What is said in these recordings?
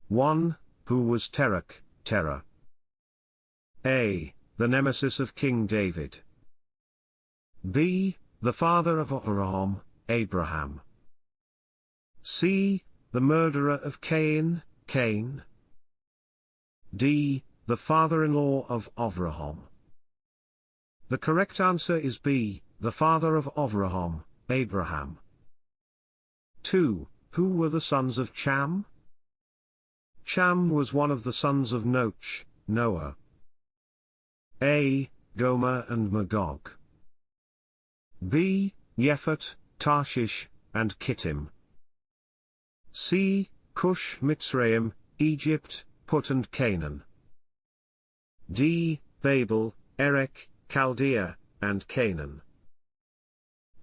1. Who was Terach, Terah? A. The nemesis of King David. B. The father of Abraham, Abraham. C. The murderer of Cain, Cain. D. The father-in-law of Avraham. The correct answer is B. The father of Avraham, Abraham. 2. Who were the sons of Cham? Cham was one of the sons of Noach, Noah. A. Gomer and Magog. B. Yephet, Tarshish, and Kittim. C. Cush, Mitzrayim, Egypt, Put and Canaan. D. Babel, Erech, Chaldea, and Canaan.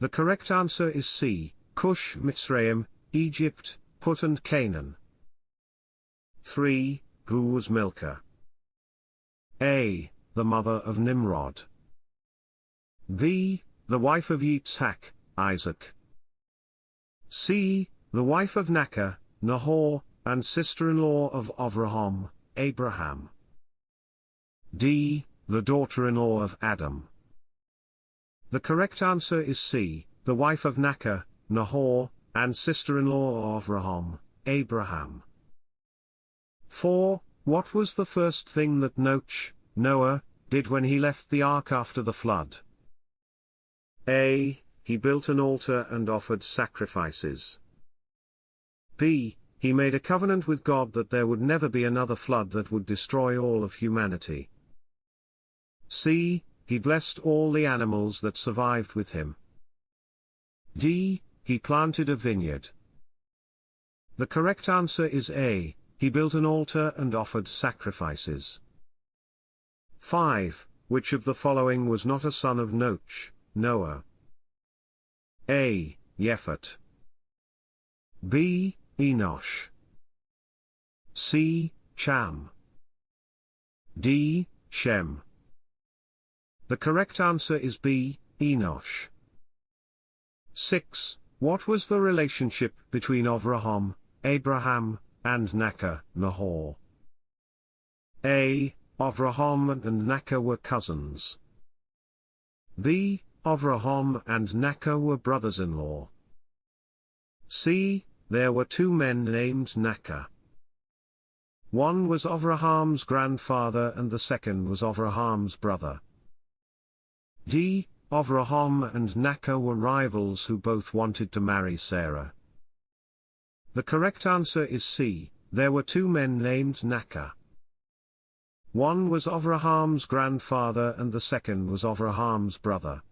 The correct answer is C. Cush, Mitzrayim, Egypt, Put and Canaan. 3. Who was Milcah? A. The mother of Nimrod. B. The wife of Yitzhak, Isaac. C. The wife of Nachor, Nahor, and sister-in-law of Avraham, Abraham. D. The daughter-in-law of Adam. The correct answer is C. The wife of Nachor, Nahor, and sister-in-law of Avraham, Abraham. 4. What was the first thing that Noach, Noah, did when he left the ark after the flood? A. He built an altar and offered sacrifices. B. He made a covenant with God that there would never be another flood that would destroy all of humanity. C. He blessed all the animals that survived with him. D. He planted a vineyard. The correct answer is A. He built an altar and offered sacrifices. 5. Which of the following was not a son of Noach, Noah? A. Yephet. B. Enosh. C. Cham. D. Shem. The correct answer is B. Enosh. 6. What was the relationship between Avraham, Abraham, and Nachor, Nahor? A. Avraham and Nachor were cousins. B. Avraham and Nachor were brothers-in-law. C. There were two men named Nachor. One was Avraham's grandfather and the second was Avraham's brother. D. Avraham and Nachor were rivals who both wanted to marry Sarah. The correct answer is C. There were two men named Nachor. One was Avraham's grandfather and the second was Avraham's brother.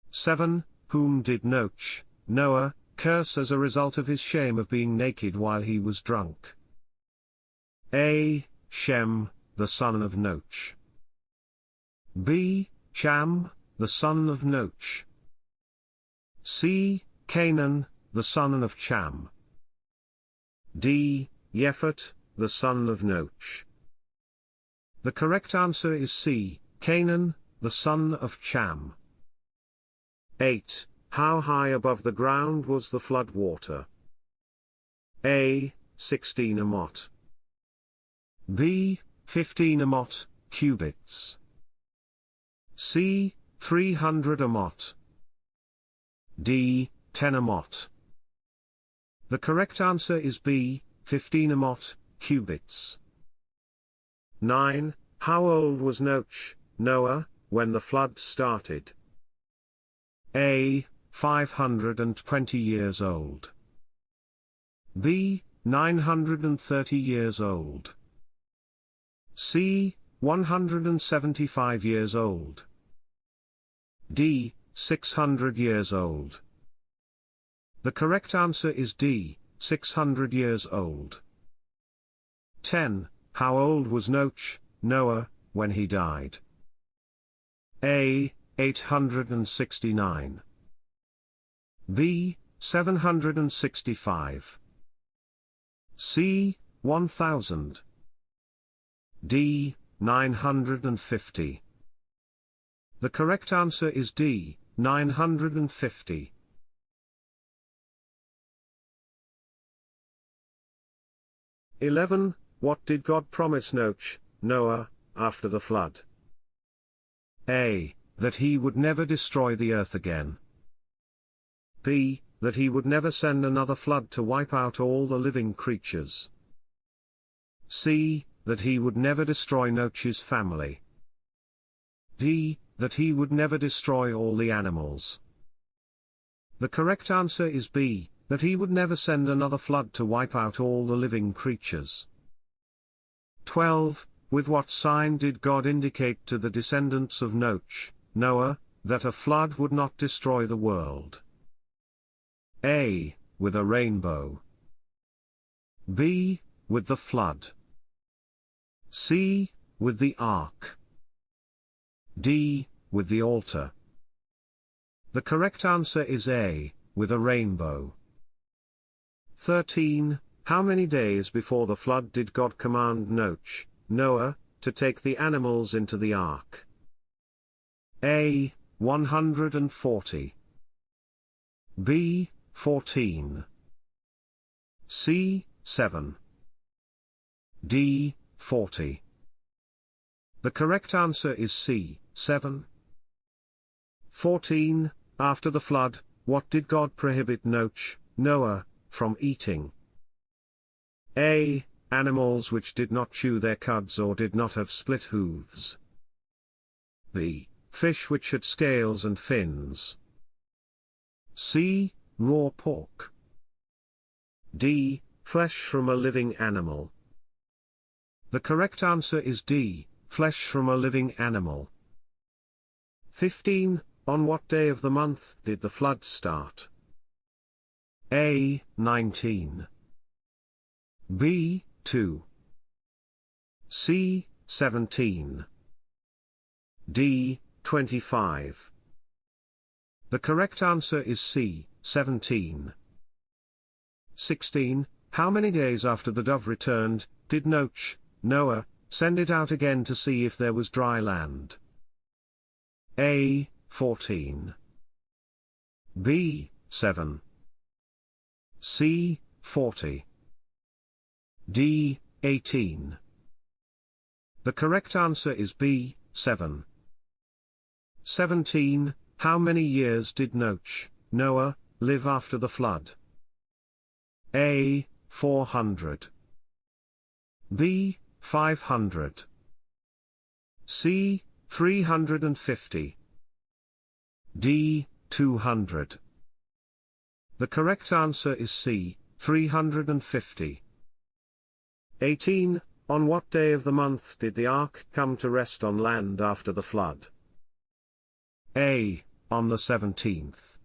7. Whom did Noach, Noah, curse as a result of his shame of being naked while he was drunk? A. Shem, the son of Noach. B. Cham, the son of Noach. C. Canaan, the son of Cham. D. Yephet, the son of Noach. The correct answer is C. Canaan, the son of Cham. 8. How high above the ground was the flood water? A. 16 amot. B. 15 amot, cubits. C. 300 amot. D. 10 amot. The correct answer is B. 15 amot, cubits. 9. How old was Noach, Noah, when the flood started? A. 520 years old. B. 930 years old. C. 175 years old. D. 600 years old. The correct answer is D. 600 years old. 10. How old was Noach, Noah, when he died? A. 869. B. 765. C. 1000. D. 950. The correct answer is D. 950. 11. What did God promise Noach, Noah, after the flood? A. That he would never destroy the earth again. B. That he would never send another flood to wipe out all the living creatures. C. That he would never destroy Noach's family. D. That he would never destroy all the animals. The correct answer is B. That he would never send another flood to wipe out all the living creatures. 12. With what sign did God indicate to the descendants of Noach, Noah, that a flood would not destroy the world? A. With a rainbow. B. With the flood. C. With the ark. D. With the altar. The correct answer is A. With a rainbow. 13. How many days before the flood did God command Noach, Noah, to take the animals into the ark? A. 140. B. 14. C. 7. D. 40. The correct answer is C. 7. 14. After the flood, what did God prohibit Noach, Noah, from eating? A. Animals which did not chew their cuds or did not have split hooves. B. Fish which had scales and fins. C. Raw pork. D. Flesh from a living animal. The correct answer is D. Flesh from a living animal. 15. On what day of the month did the flood start? A. 19. B. 2. C. 17. D. 25. The correct answer is C. 17. 16. How many days after the dove returned, did Noach, Noah, send it out again to see if there was dry land? A. 14. B. 7. C. 40. D. 18. The correct answer is B. 7. 17. How many years did Noach, Noah, live after the flood? A. 400. B. 500. C. 350. D. 200. The correct answer is C. 350. 18. On what day of the month did the ark come to rest on land after the flood? A. On the 17th.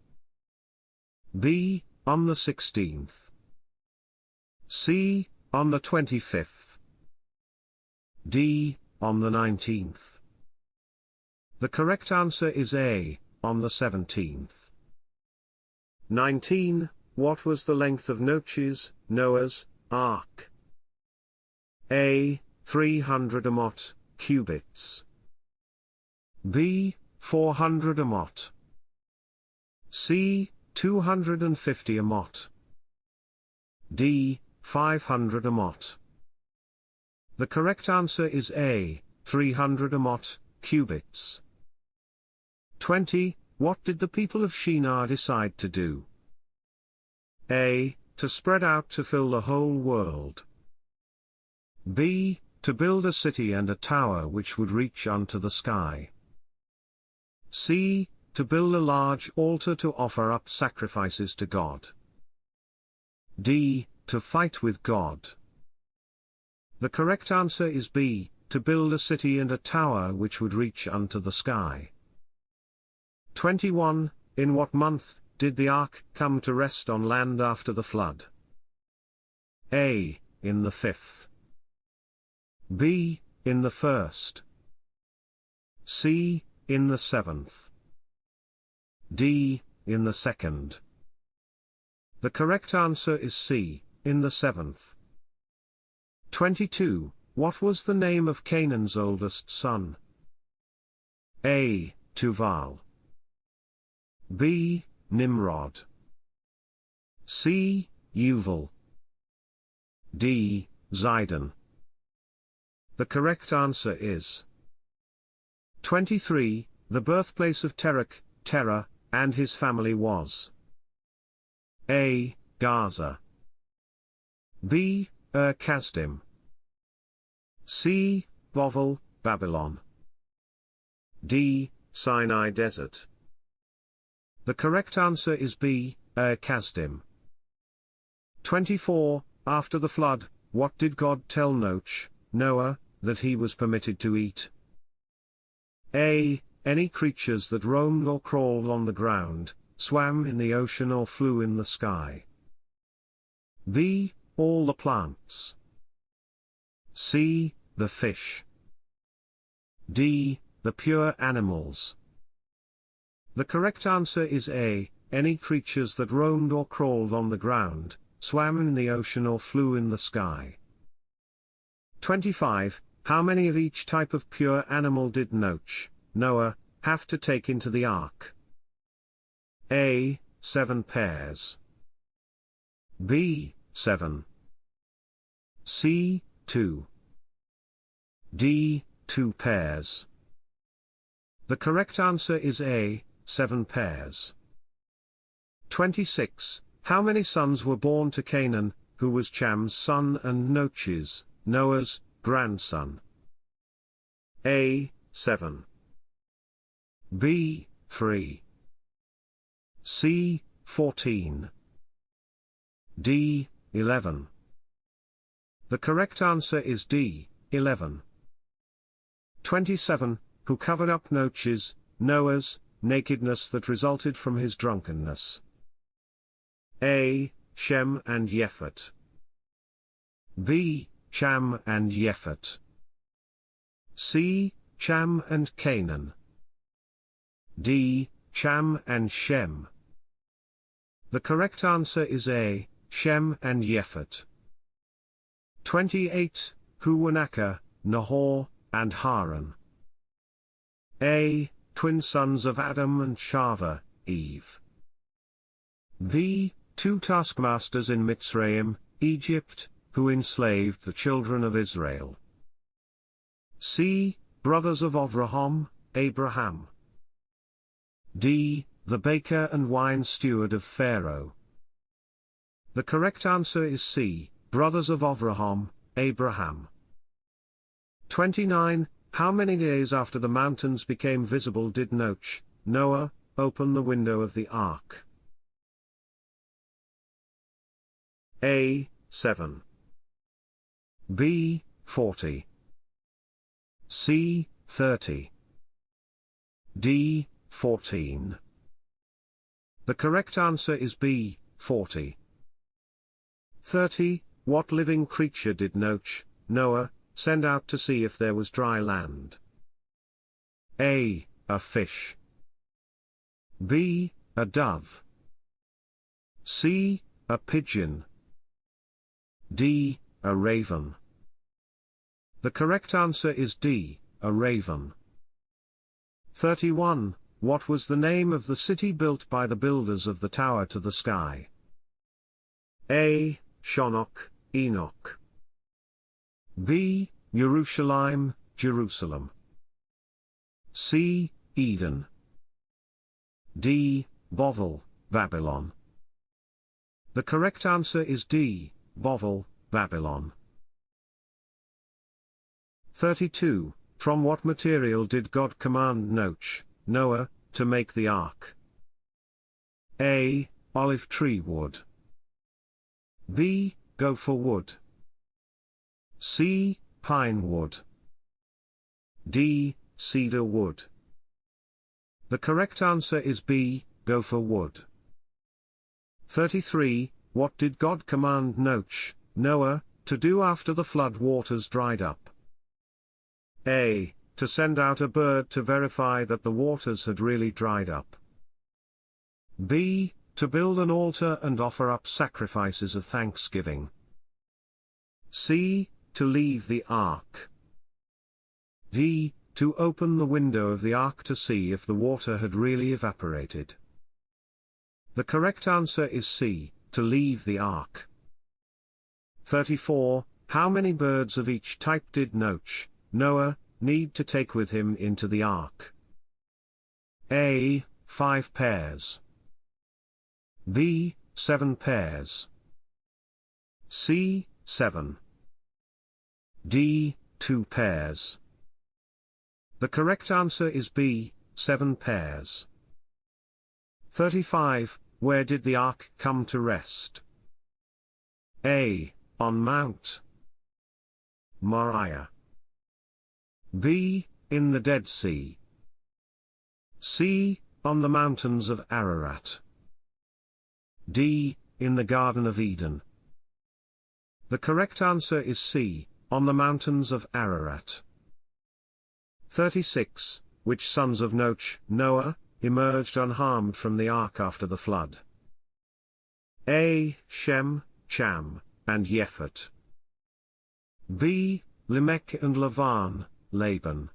B. On the 16th. C. On the 25th. D. On the 19th. The correct answer is A. On the 17th. 19. What was the length of Noah's ark? A. 300 amot, cubits. B. 400 amot. C. 250 amot. D. 500 amot. The correct answer is A. 300 amot, cubits. 20. What did the people of Shinar decide to do? A. To spread out to fill the whole world. B. To build a city and a tower which would reach unto the sky. C. To build a large altar to offer up sacrifices to God. D. To fight with God. The correct answer is B. To build a city and a tower which would reach unto the sky. 21. In what month did the ark come to rest on land after the flood? A. In the 5th. B. In the 1st. C. In the 7th. D. In the 2nd. The correct answer is C. In the 7th. 22. What was the name of Canaan's oldest son? A. Tuval. B. Nimrod. C. Yuval. D. Zidon. The correct answer is 23. The birthplace of Terah, and his family was A. Gaza, B. Kasdim, C. Bovel, Babylon, D. Sinai Desert. The correct answer is B. Kasdim. 24. After the flood, what did God tell Noah, that he was permitted to eat? A. Any creatures that roamed or crawled on the ground, swam in the ocean or flew in the sky. B. All the plants. C. The fish. D. The pure animals. The correct answer is A. Any creatures that roamed or crawled on the ground, swam in the ocean or flew in the sky. 25. How many of each type of pure animal did Noah, have to take into the ark? A. 7 pairs. B. 7. C. 2. D. 2 pairs. The correct answer is A. 7 pairs. 26. How many sons were born to Canaan, who was Cham's son and Noah's grandson? A. 7. B. 3. C. 14. D. 11. The correct answer is D. 11. 27. Who covered up Noah's nakedness that resulted from his drunkenness? A. Shem and Japhet. B. Cham and Japhet. C. Cham and Canaan. D. Cham and Shem. The correct answer is A. Shem and Japhet. 28. Who were Nahor, and Haran? A. Twin sons of Adam and Chava, Eve. B. 2 taskmasters in Mitzrayim, Egypt, who enslaved the children of Israel. C. Brothers of Abraham. D. The baker and wine steward of Pharaoh. The correct answer is C. Brothers of Abraham. 29. How many days after the mountains became visible did Noah open the window of the ark? A. 7. B. 40. C. 30. D. 14. The correct answer is B. 40. 30. What living creature did Noah send out to see if there was dry land? A. A fish. B. A dove. C. A pigeon. D. A raven. The correct answer is D. A raven. 31. What was the name of the city built by the builders of the tower to the sky? A. Shonok, Enoch. B. Jerusalem. C. Eden. D. Bovel, Babylon. The correct answer is D. Bovel, Babylon. 32. From what material did God command Noah to make the ark? A. Olive tree wood. B. Gopher wood. C. Pine wood. D. Cedar wood. The correct answer is B. Gopher wood. 33. What did God command Noah to do after the flood waters dried up? A. To send out a bird to verify that the waters had really dried up. B. To build an altar and offer up sacrifices of thanksgiving. C. To leave the ark. D. To open the window of the ark to see if the water had really evaporated. The correct answer is C. To leave the ark. 34. How many birds of each type did Noah, need to take with him into the ark? A. 5 pairs. B. 7 pairs. C. 7. D. 2 pairs. The correct answer is B. 7 pairs. 35. Where did the ark come to rest? A. On Mount Moriah. B. In the Dead Sea. C. On the mountains of Ararat. D. In the Garden of Eden. The correct answer is C. On the mountains of Ararat. 36. Which sons of Noah, emerged unharmed from the ark after the flood? A. Shem, Cham, and Yefet. B. Lamech and Laban.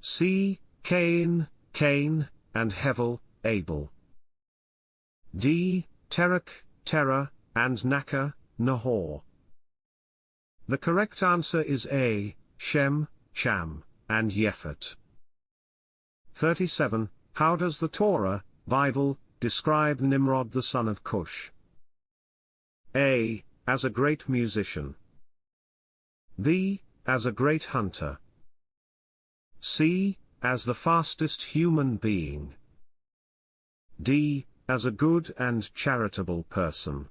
C. Cain, and Hevel, Abel. D. Terah, and Nahor. The correct answer is A. Shem, Cham, and Yefet. 37. How does the Torah, Bible, describe Nimrod the son of Cush? A. As a great musician. B. As a great hunter. C. As the fastest human being. D. As a good and charitable person.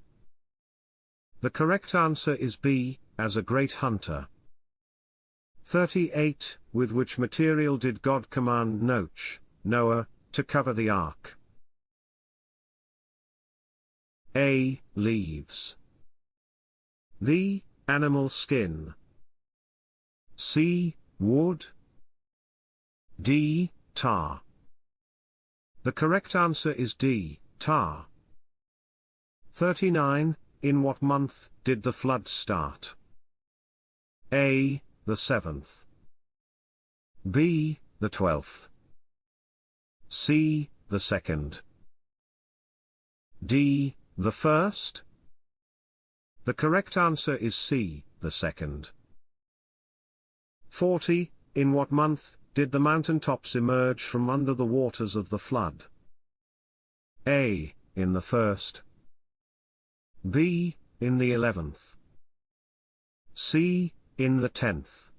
The correct answer is B. As a great hunter. 38. With which material did God command Noah, to cover the ark? A. Leaves. B. Animal skin. C. Wood. D. Tar. The correct answer is D. Tar. 39. In what month did the flood start? A. The 7th. B. The 12th. C. The 2nd. D. The 1st. The correct answer is C. The 2nd. 40. In what month did the mountaintops emerge from under the waters of the flood? A. In the 1st. B. In the 11th. C. In the 10th.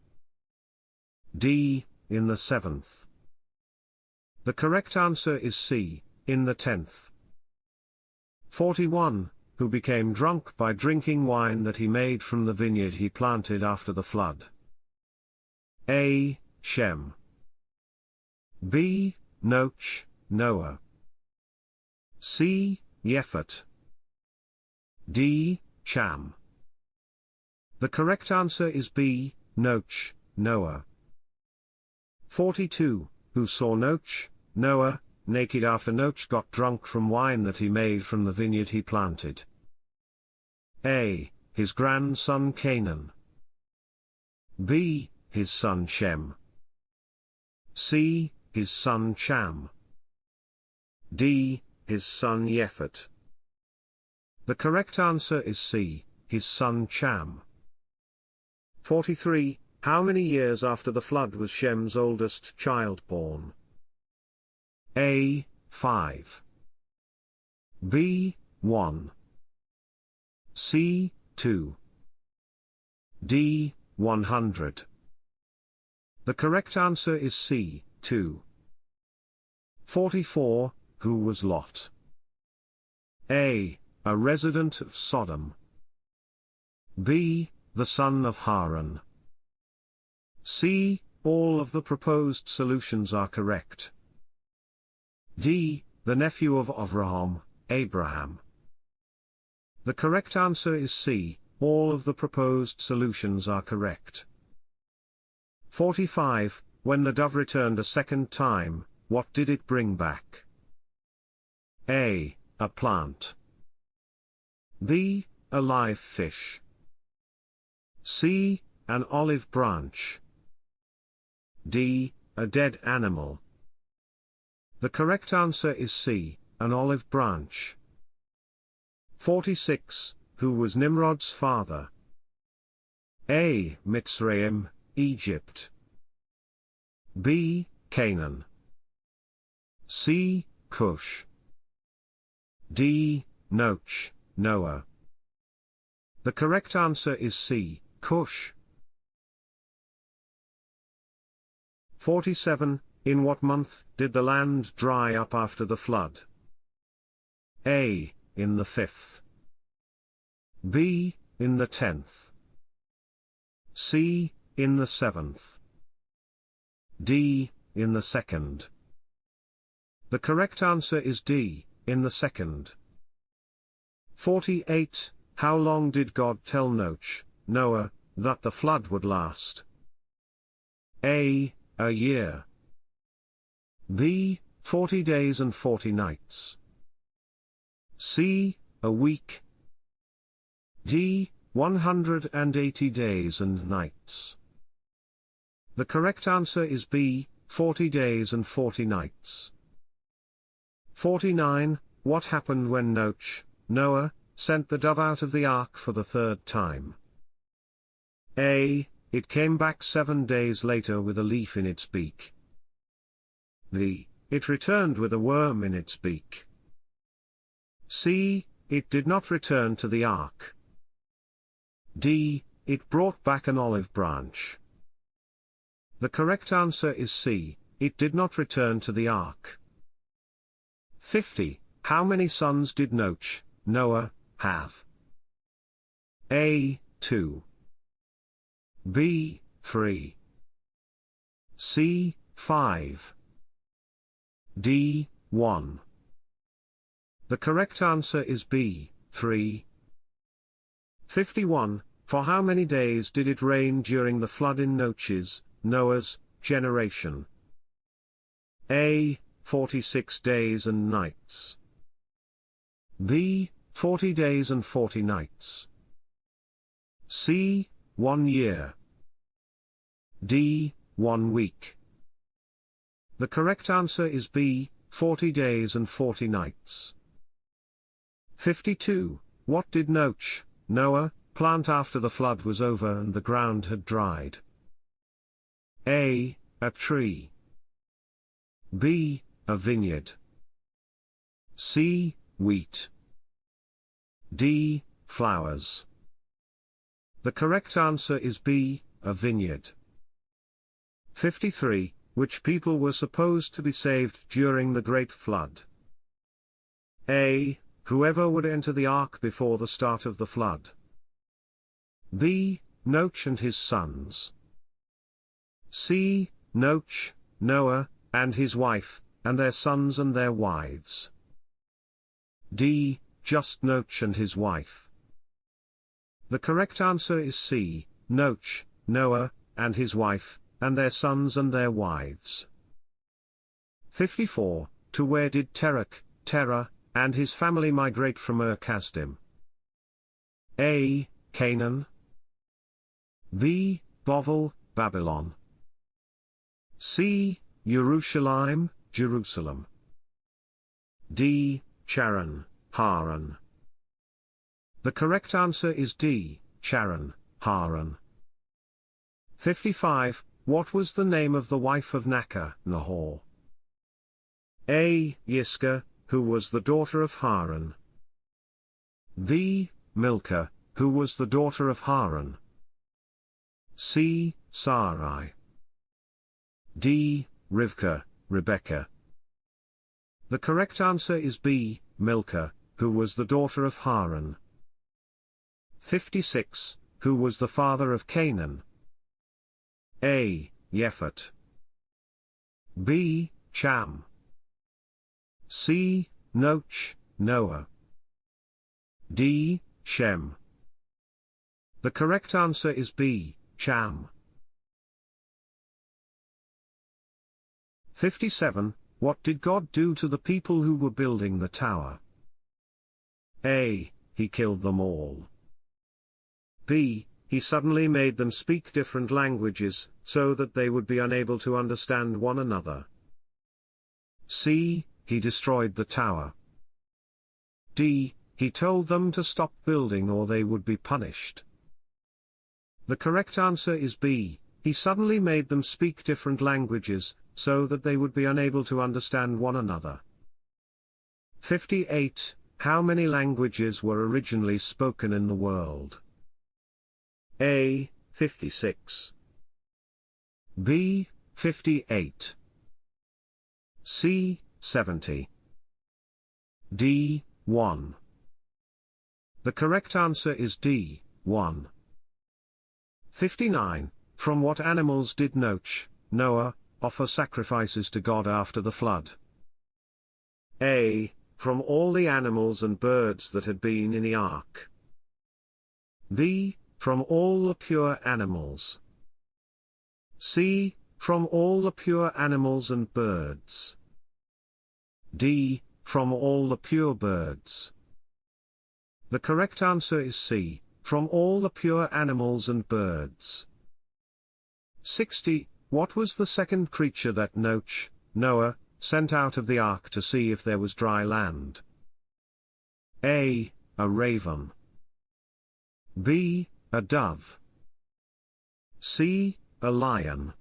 D. In the 7th. The correct answer is C. In the 10th. 41. Who became drunk by drinking wine that he made from the vineyard he planted after the flood? A. Shem. B. Noah. C. Yefet. D. Cham. The correct answer is B. Noah. 42. Who saw Noah, naked after Noach got drunk from wine that he made from the vineyard he planted? A. His grandson Canaan. B. His son Shem. C. His son Cham. D. His son Yefet. The correct answer is C. His son Cham. 43. How many years after the flood was Shem's oldest child born? A. 5. B. 1. C. 2. D. 100. The correct answer is C. 2. 44. Who was Lot? A. A resident of Sodom. B. The son of Haran. C. All of the proposed solutions are correct. D. The nephew of Abraham. The correct answer is C. All of the proposed solutions are correct. 45. When the dove returned a second time, what did it bring back? A. A plant. B. A live fish. C. An olive branch. D. A dead animal. The correct answer is C. An olive branch. 46. Who was Nimrod's father? A. Mitzrayim, Egypt. B. Canaan. C. Cush. D. Noach, Noah. The correct answer is C. Cush. 47. In what month did the land dry up after the flood? A. In the 5th. B. In the 10th. C. In the 7th. D. In the 2nd. The correct answer is D. In the 2nd. 48. How long did God tell Noach, Noah, that the flood would last? A. A year. B. 40 days and 40 nights. C. A week. D. 180 days and nights. The correct answer is B. 40 days and 40 nights. 49. What happened when Noach, Noah, sent the dove out of the ark for the 3rd time? A. It came back 7 days later with a leaf in its beak. B. It returned with a worm in its beak. C. It did not return to the ark. D. It brought back an olive branch. The correct answer is C. It did not return to the ark. 50. How many sons did Noach, Noah, have? A. 2. B. 3. C. 5. D. 1. The correct answer is B. 3. 51. For how many days did it rain during the flood in Noach's, Noah's, generation? A. 46 days and nights. B. 40 days and 40 nights. C. 1 year. D. 1 week. The correct answer is B. 40 days and 40 nights. 52. What did Noach, Noah, plant after the flood was over and the ground had dried? A. A tree. B. A vineyard. C. Wheat. D. Flowers. The correct answer is B. A vineyard. 53. Which people were supposed to be saved during the Great Flood? A. Whoever would enter the ark before the start of the flood. B. Noach and his sons. C. Noach, Noah, and his wife, and their sons and their wives. D. Just Noach and his wife. The correct answer is C. Noach, Noah, and his wife, and their sons and their wives. 54. To where did Terah, and his family migrate from Kasdim? A. Canaan. B. Bovel, Babylon. C. Jerusalem, Jerusalem. D. Charan, Haran. The correct answer is D. Charan, Haran. 55. What was the name of the wife of Nahor? A. Yiska, who was the daughter of Haran. B. Milcah, who was the daughter of Haran. C. Sarai. D. Rivkah, Rebekah. The correct answer is B. Milcah, who was the daughter of Haran. 56. Who was the father of Canaan? A. Yephet. B. Cham. C. Noach, Noah. D. Shem. The correct answer is B. Cham. 57. What did God do to the people who were building the tower? A. He killed them all. B. He suddenly made them speak different languages, so that they would be unable to understand one another. C. He destroyed the tower. D. He told them to stop building or they would be punished. The correct answer is B. He suddenly made them speak different languages, so that they would be unable to understand one another. 58. How many languages were originally spoken in the world? A. 56. B. 58. C. 70. D. 1. The correct answer is D. 1. 59. From what animals did Noah, offer sacrifices to God after the flood? A. From all the animals and birds that had been in the ark. B. From all the pure animals. C. From all the pure animals and birds. D. From all the pure birds. The correct answer is C. From all the pure animals and birds. 60. What was the second creature that Noah, sent out of the ark to see if there was dry land? A. A raven. B. A dove. C. A lion.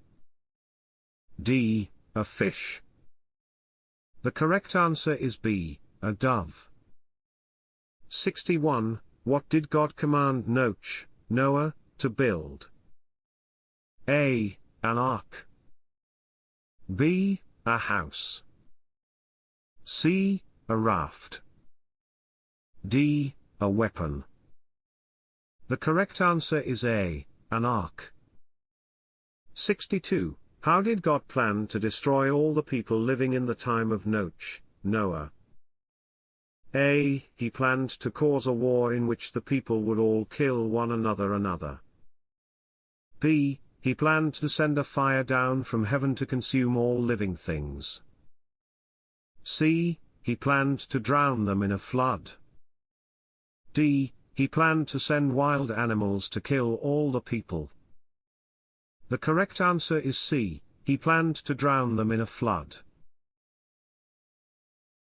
D. A fish. The correct answer is B. A dove. 61. What did God command Noah, to build? A. An ark. B. A house. C. A raft. D. A weapon. The correct answer is A. An ark. 62. How did God plan to destroy all the people living in the time of Noah? A. He planned to cause a war in which the people would all kill one another. B. He planned to send a fire down from heaven to consume all living things. C. He planned to drown them in a flood. D. He planned to send wild animals to kill all the people. The correct answer is C. He planned to drown them in a flood.